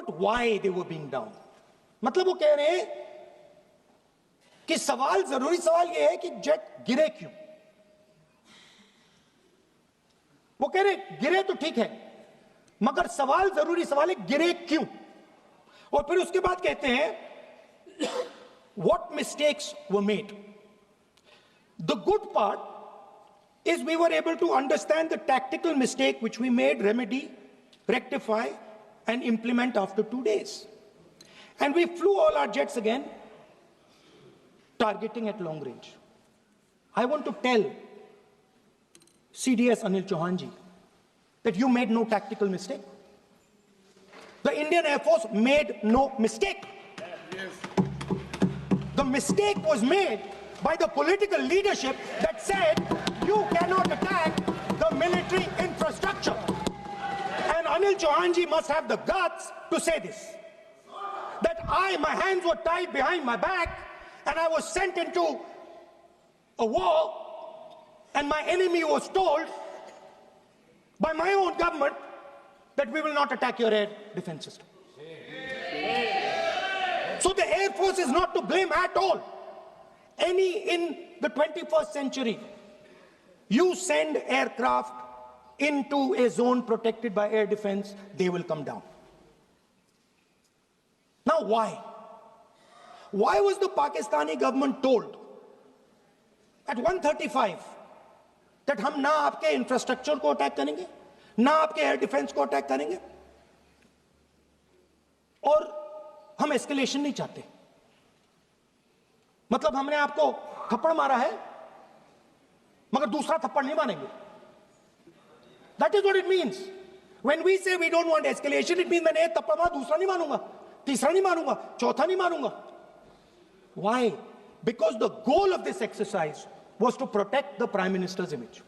but why they were being down. मतलब वो कह रहे हैं कि सवाल, जरूरी सवाल ये है कि जेट गिरे क्यों. वो कह रहे गिरे तो ठीक है, मगर सवाल, जरूरी सवाल है गिरे क्यों. और फिर उसके बाद कहते हैं what mistakes were made. The good part is we were able to understand the tactical mistake which we made, remedy, rectify and implement after 2 days. And we flew all our jets again, targeting at long range. I want to tell CDS Anil Chauhan ji that you made no tactical mistake. The Indian Air Force made no mistake. The mistake was made by the political leadership that said you cannot attack the military infrastructure. And Anil Chauhan ji must have the guts to say this. That my hands were tied behind my back and I was sent into a war and my enemy was told by my own government that we will not attack your air defense system. So the Air Force is not to blame at all. In the 21st century, you send aircraft into a zone protected by air defense, they will come down. Now why? Why was the Pakistani government told at 1:35 that हम ना आपके infrastructure को attack करेंगे, ना आपके air defence को attack करेंगे, और हम एस्केलेशन नहीं चाहते. मतलब हमने आपको थप्पड़ मारा है मगर दूसरा थप्पड़ नहीं मारेंगे. That is what it means. When we say we don't want escalation, it means मैंने एक थप्पड़ मारा, दूसरा नहीं मारूंगा, तीसरा नहीं मारूंगा, चौथा नहीं मारूंगा. Why? Because the goal of this exercise was to protect the Prime Minister's image.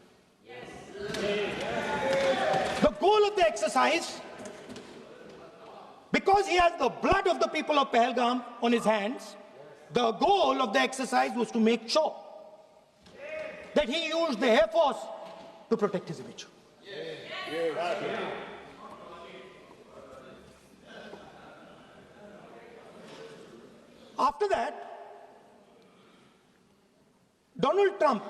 The goal of the exercise, because he has the blood of the people of Pahalgam on his hands, the goal of the exercise was to make sure that he used the Air Force to protect his image. After that, Donald Trump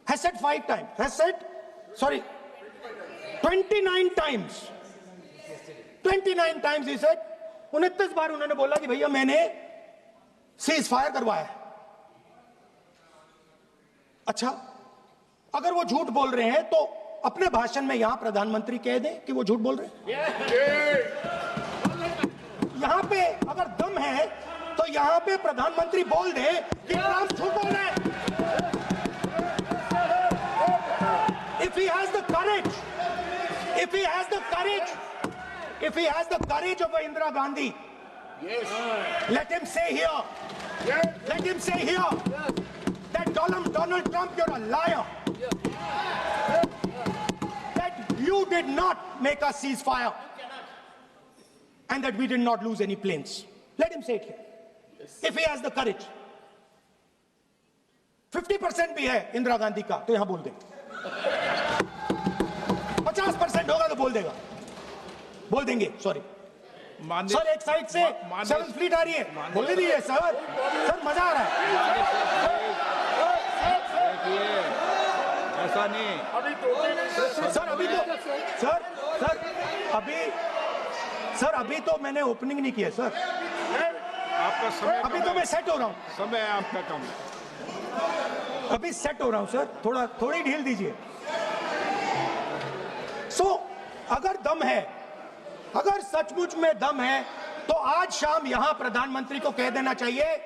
has said 29 times. 29 times he said, 29 बार उन्होंने बोला कि भैया मैंने cease fire करवाया. अच्छा, अगर वो झूठ बोल रहे हैं तो अपने भाषण में यहां प्रधानमंत्री कह दें कि वो झूठ बोल रहे हैं. यहां पे अगर दम है तो यहां पे प्रधानमंत्री बोल दे कि ट्रंप झूठ बोल रहे हैं. If he has the courage of Indira Gandhi, let him say here that Donald Trump, you're a liar. That you did not make a ceasefire and that we did not lose any planes. Let him say it here. If he has the courage. 50% भी है इंदिरा गांधी का तो यहां बोल दे. 50% होगा तो बोल देंगे. सॉरी सर, एक साइड से 7th फ्लीट आ रही है, बोलने दीजिए सर. मजा आ रहा है. ऐसा नहीं सर. अभी तो मैंने ओपनिंग नहीं किया सर. आपका समय अभी तो मैं सेट हो रहा हूं. समय आपका कम है. अभी सेट हो रहा हूं सर, थोड़ी ढील दीजिए. अगर दम है, अगर सचमुच में दम है तो आज शाम यहां प्रधानमंत्री को कह देना चाहिए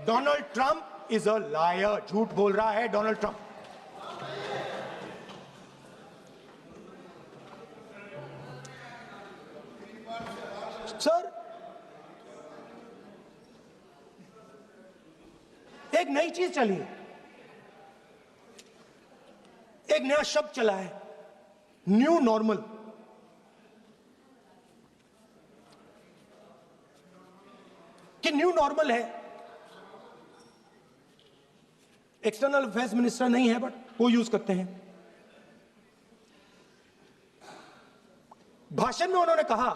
Donald Trump is a liar. झूठ बोल रहा है डोनाल्ड ट्रंप. सर, एक नई चीज चली है, एक नया शब्द चला है, न्यू नॉर्मल. कि न्यू नॉर्मल है. एक्सटर्नल अफेयर्स मिनिस्टर नहीं है बट वो यूज करते हैं. भाषण में उन्होंने कहा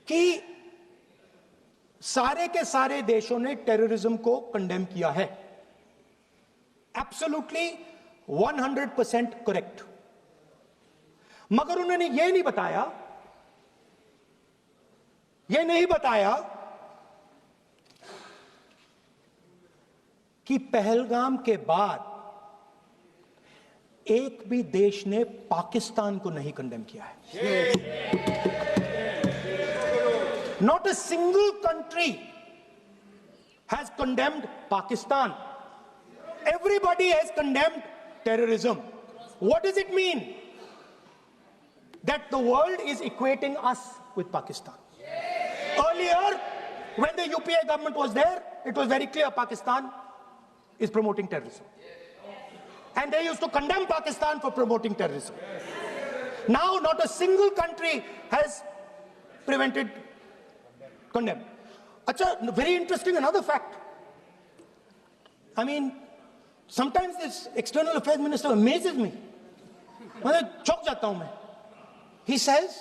कि सारे के सारे देशों ने टेररिज्म को कंडेम किया है, एब्सोल्युटली 100% करेक्ट। मगर उन्होंने यह नहीं बताया कि पहलगाम के बाद एक भी देश ने पाकिस्तान को नहीं कंडेम किया है। Not a single country has condemned Pakistan. Everybody has condemned terrorism. What does it mean? That the world is equating us with Pakistan. Earlier, when the UPA government was there, it was very clear Pakistan is promoting terrorism. And they used to condemn Pakistan for promoting terrorism. Now, not a single country has condemned. Acha, very interesting, another fact. I mean, sometimes this external affairs minister amazes me. Chok jata hu main. He says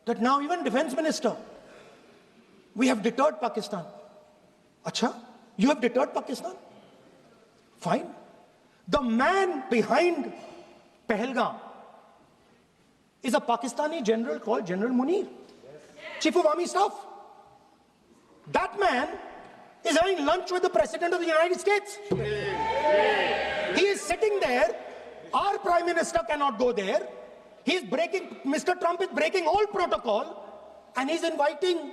that now even defense minister, we have deterred Pakistan. Acha, you have deterred Pakistan? Fine. The man behind Pahalgam is a Pakistani general called General Munir, Chief of Army Staff. That man is having lunch with the President of the United States. He is sitting there. Our Prime Minister cannot go there. Mr. Trump is breaking all protocol, and he's inviting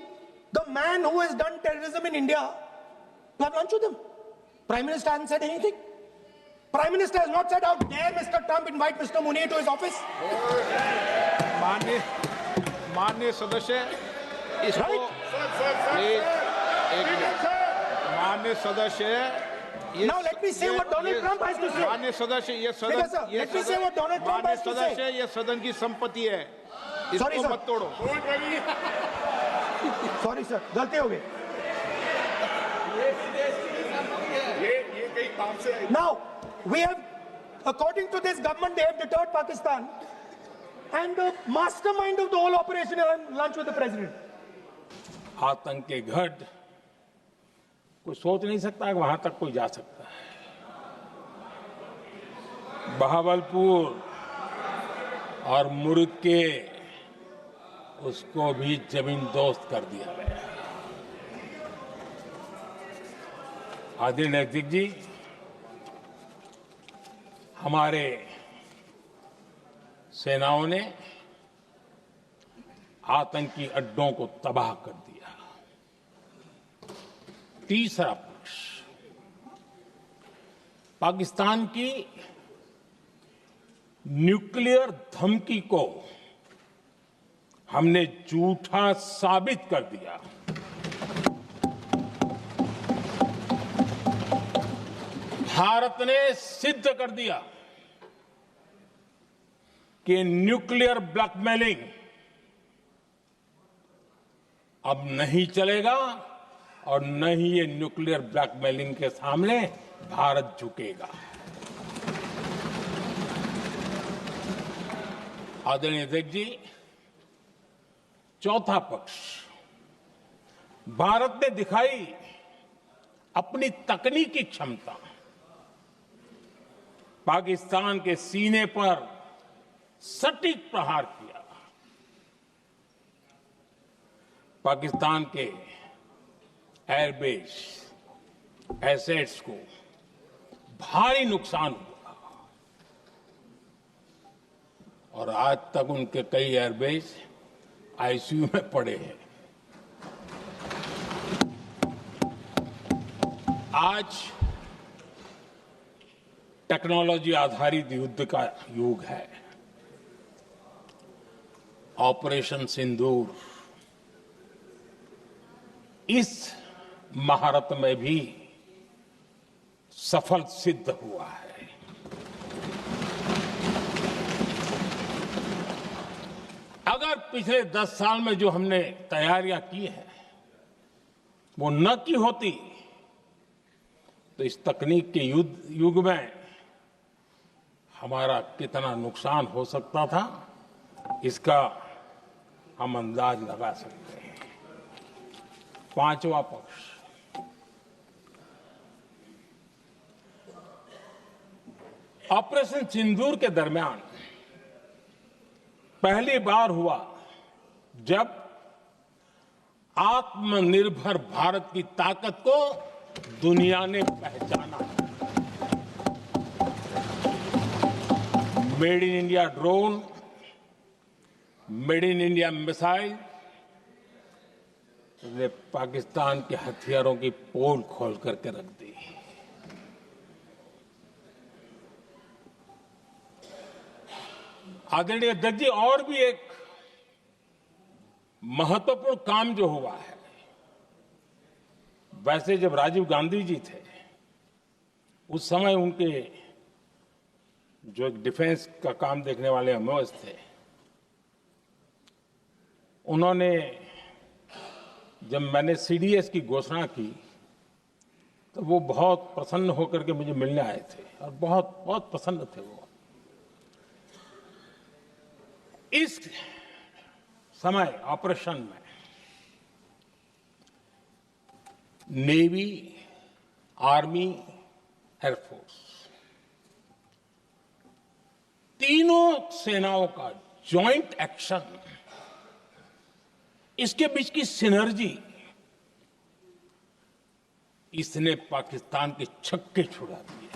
the man who has done terrorism in India to have lunch with him. Prime Minister hasn't said anything. Prime Minister has not said, how dare Mr. Trump invite Mr. Munir to his office? माननीय सदस्य, इसको Right? माननीय सदस्य, Now let me say what Donald Trump has to say. माननीय सदस्य, ये Speaker, sir, let me say what Donald Trump माननीय has to say. सदस्य, ये सदन की संपत्ति है, Sorry, इसको sir. मत तोड़ो। Sorry, sir. गलती हो गई. Now, we have, according to this government, they have deterred Pakistan. And the mastermind of the whole operation is having lunch with the president. आतंक के गढ़ कोई सोच नहीं सकता कि वहां तक कोई जा सकता है। बहावलपुर और मुर्गे उसको भी जमीन दोस्त कर दिया गया। आदरणीय अध्यक्ष जी, हमारे सेनाओं ने आतंकी अड्डों को तबाह कर दिया। तीसरा पक्ष, पाकिस्तान की न्यूक्लियर धमकी को हमने झूठा साबित कर दिया। भारत ने सिद्ध कर दिया कि न्यूक्लियर ब्लैकमेलिंग अब नहीं चलेगा और न ही ये न्यूक्लियर ब्लैकमेलिंग के सामने भारत झुकेगा। आदरणीय अध्यक्ष जी, चौथा पक्ष, भारत ने दिखाई अपनी तकनीकी क्षमता। पाकिस्तान के सीने पर सटीक प्रहार किया। पाकिस्तान के एयरबेस एसेट्स को भारी नुकसान हुआ और आज तक उनके कई एयरबेस आईसीयू में पड़े हैं। आज टेक्नोलॉजी आधारित युद्ध का युग है। ऑपरेशन सिंदूर इस महारत में भी सफल सिद्ध हुआ है। अगर पिछले 10 साल में जो हमने तैयारियां की हैं वो न की होती तो इस तकनीक के युग में हमारा कितना नुकसान हो सकता था, इसका हम अंदाज लगा सकते हैं। पांचवा पक्ष, ऑपरेशन सिंदूर के दरमियान पहली बार हुआ जब आत्मनिर्भर भारत की ताकत को दुनिया ने पहचाना। Made in India drone, made in India missile ने पाकिस्तान के हथियारों की पोल खोल करके रख दी। आदरणीय अध्यक्ष जी, और भी एक महत्वपूर्ण काम जो हुआ है, वैसे जब राजीव गांधी जी थे उस समय उनके जो डिफेंस का काम देखने वाले एमओएस थे, उन्होंने जब मैंने सीडीएस की घोषणा की तो वो बहुत प्रसन्न होकर के मुझे मिलने आए थे और बहुत बहुत प्रसन्न थे वो। इस समय ऑपरेशन में नेवी, आर्मी, एयरफोर्स, तीनों सेनाओं का जॉइंट एक्शन, इसके बीच की सिनर्जी, इसने पाकिस्तान के छक्के छुड़ा दिए।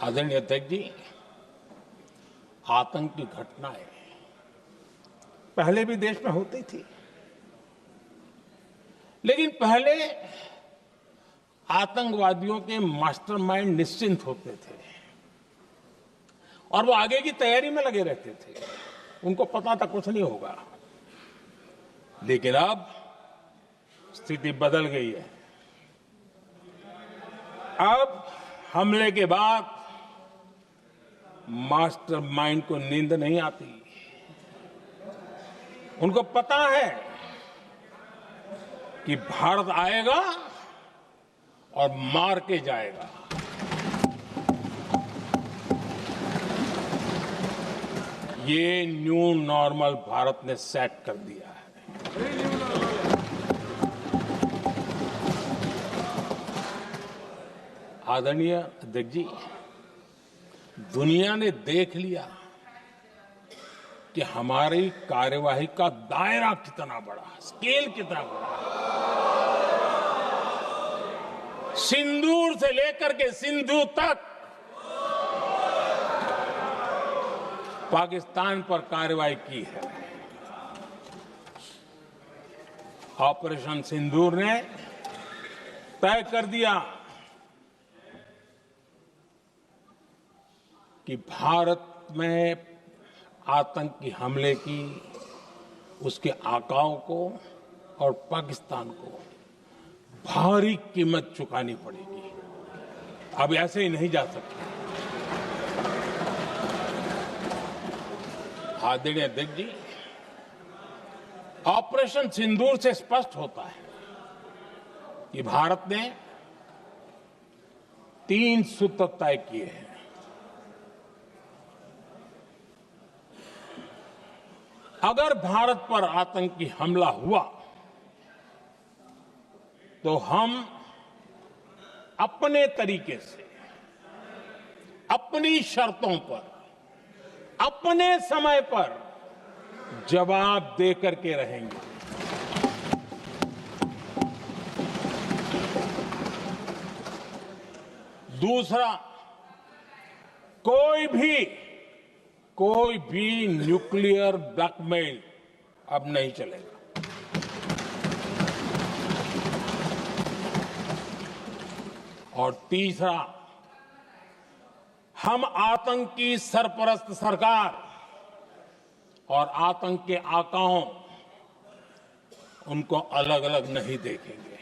आदरणीय अध्यक्ष जी, आतंक की घटनाएं पहले भी देश में होती थी, लेकिन पहले आतंकवादियों के मास्टरमाइंड निश्चिंत होते थे और वो आगे की तैयारी में लगे रहते थे, उनको पता था कुछ नहीं होगा। लेकिन अब स्थिति बदल गई है। अब हमले के बाद मास्टरमाइंड को नींद नहीं आती। उनको पता है कि भारत आएगा और मार के जाएगा। ये न्यू नॉर्मल भारत ने सेट कर दिया है। आदरणीय अध्यक्ष जी, दुनिया ने देख लिया कि हमारी कार्यवाही का दायरा कितना बड़ा, स्केल कितना बड़ा। सिंदूर से लेकर के सिंधु तक पाकिस्तान पर कार्रवाई की है। ऑपरेशन सिंदूर ने तय कर दिया कि भारत में आतंकी हमले की, उसके आकाओं को और पाकिस्तान को भारी कीमत चुकानी पड़ेगी। अब ऐसे ही नहीं जा सकते। आदरणीय अध्यक्ष जी, ऑपरेशन सिंदूर से स्पष्ट होता है कि भारत ने 3 सूत्र तय किए हैं। अगर भारत पर आतंकी हमला हुआ तो हम अपने तरीके से, अपनी शर्तों पर, अपने समय पर जवाब दे करके रहेंगे। दूसरा, कोई भी न्यूक्लियर ब्लैकमेल अब नहीं चलेगा। और तीसरा, हम आतंक की सरपरस्त सरकार और आतंक के आकाओं, उनको अलग अलग नहीं देखेंगे।